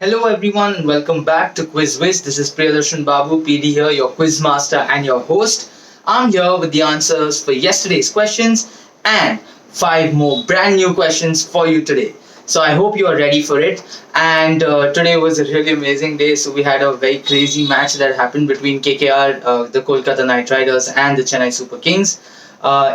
Hello everyone and welcome back to Whiz. This is Priyadarshan Babu, PD here, your quiz master and your host. I'm here with the answers for yesterday's questions and five more brand new questions for you today. So I hope you are ready for it. And today was a really amazing day. So we had a very crazy match that happened between KKR, the Kolkata Knight Riders, and the Chennai Super Kings.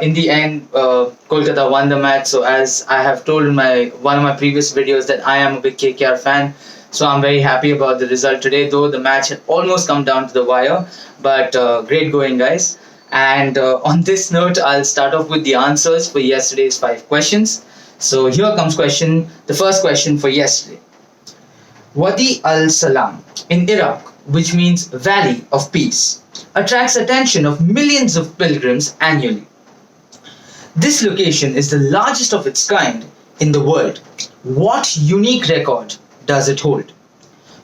In the end, Kolkata won the match. So as I have told in my one of my previous videos that I am a big KKR fan. So I'm very happy about the result today, though the match had almost come down to the wire. But great going, guys. And on this note, I'll start off with the answers for yesterday's five questions. So here comes the first question for yesterday. Wadi al Salam in Iraq, which means Valley of Peace, attracts attention of millions of pilgrims annually. This location is the largest of its kind in the world. What unique record does it hold?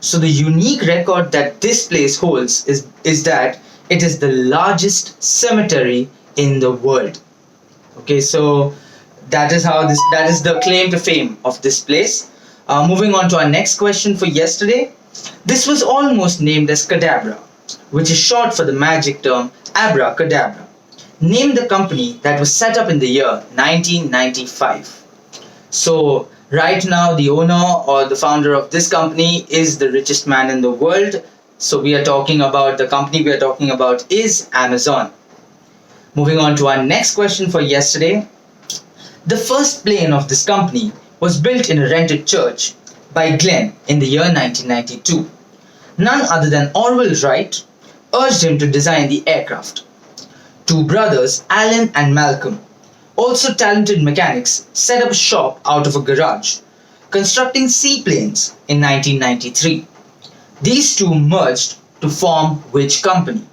So the unique record that this place holds is that it is the largest cemetery in the world. Okay, so that is the claim to fame of this place. Moving on to our next question for yesterday. This was almost named as Cadabra, which is short for the magic term abracadabra. Name the company that was set up in the year 1995. So right now, the owner or the founder of this company is the richest man in the world. So the company we are talking about is Amazon. Moving on to our next question for yesterday. The first plane of this company was built in a rented church by Glenn in the year 1992. None other than Orville Wright urged him to design the aircraft. Two brothers, Alan and Malcolm, also talented mechanics, set up a shop out of a garage, constructing seaplanes in 1993. These two merged to form which company?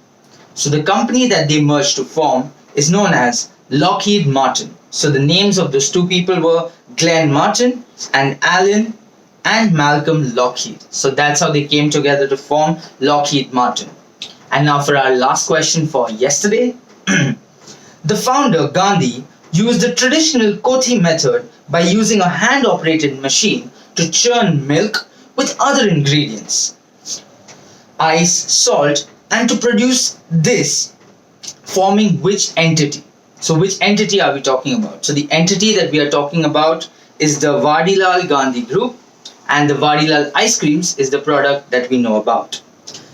So the company that they merged to form is known as Lockheed Martin. So the names of those two people were Glenn Martin and Alan and Malcolm Lockheed. So that's how they came together to form Lockheed Martin. And now for our last question for yesterday. The founder, Gandhi, used the traditional Kothi method by using a hand-operated machine to churn milk with other ingredients, ice, salt, and to produce this, forming which entity? So which entity are we talking about? So the entity that we are talking about is the Vadilal Gandhi Group, and the Vadilal ice creams is the product that we know about.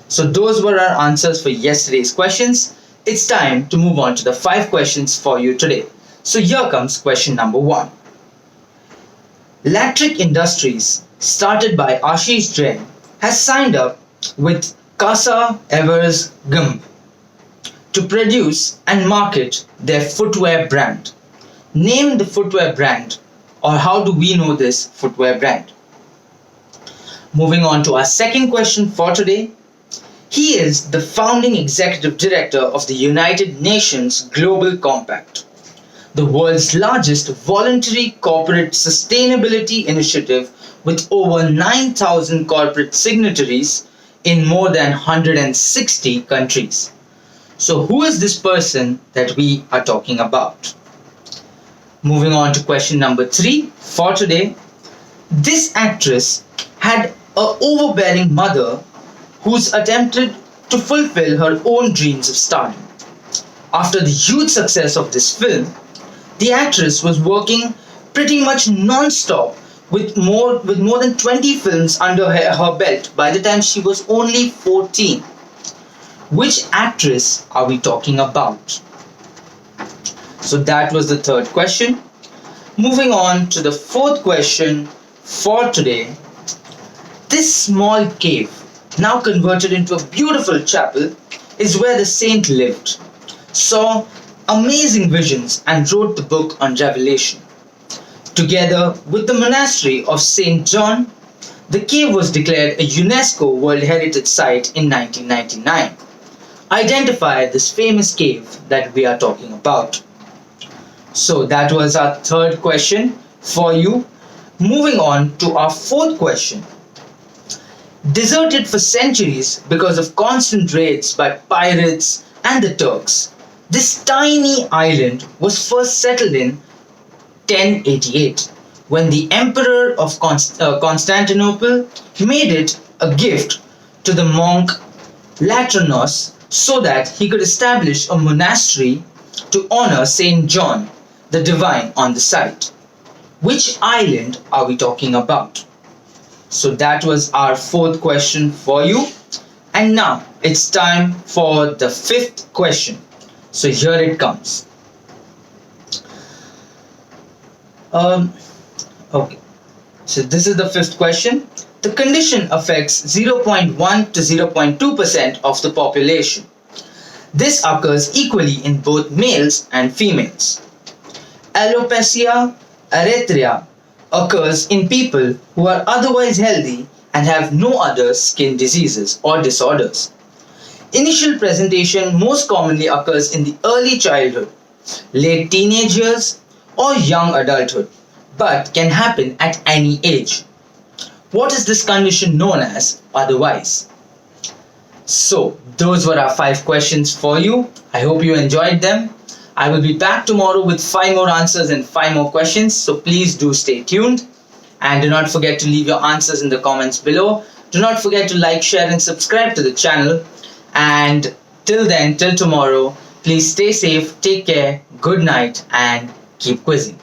So those were our answers for yesterday's questions. It's time to move on to the five questions for you today. So here comes question number 1. Latrik Industries, started by Ashish Jain, has signed up with Casa Evers Gumb to produce and market their footwear brand. Name the footwear brand, or how do we know this footwear brand? Moving on to our second question for today. He is the founding executive director of the United Nations Global Compact, the world's largest voluntary corporate sustainability initiative with over 9,000 corporate signatories in more than 160 countries. So who is this person that we are talking about? Moving on to question number 3 for today. This actress had an overbearing mother who's attempted to fulfill her own dreams of stardom. After the huge success of this film, the actress was working pretty much non-stop with more than 20 films under her belt by the time she was only 14. Which actress are we talking about? So that was the third question. Moving on to the fourth question for today. This small cave, now converted into a beautiful chapel, is where the saint lived, saw amazing visions, and wrote the book on Revelation. Together with the monastery of St. John, the cave was declared a UNESCO World Heritage Site in 1999. Identify this famous cave that we are talking about. So that was our third question for you. Moving on to our fourth question. Deserted for centuries because of constant raids by pirates and the Turks, this tiny island was first settled in 1088 when the Emperor of Constantinople made it a gift to the monk Latronos so that he could establish a monastery to honor Saint John the Divine on the site. Which island are we talking about? So that was our fourth question for you. And now it's time for the fifth question. So here it comes. Okay. So this is the fifth question. The condition affects 0.1 to 0.2% of the population. This occurs equally in both males and females. Alopecia areata occurs in people who are otherwise healthy and have no other skin diseases or disorders. Initial presentation most commonly occurs in the early childhood, late teenage years, or young adulthood, but can happen at any age. What is this condition known as otherwise? So, those were our 5 questions for you. I hope you enjoyed them. I will be back tomorrow with 5 more answers and 5 more questions, so please do stay tuned. And do not forget to leave your answers in the comments below. Do not forget to like, share, and subscribe to the channel. And till then, till tomorrow, please stay safe, take care, good night, and keep quizzing.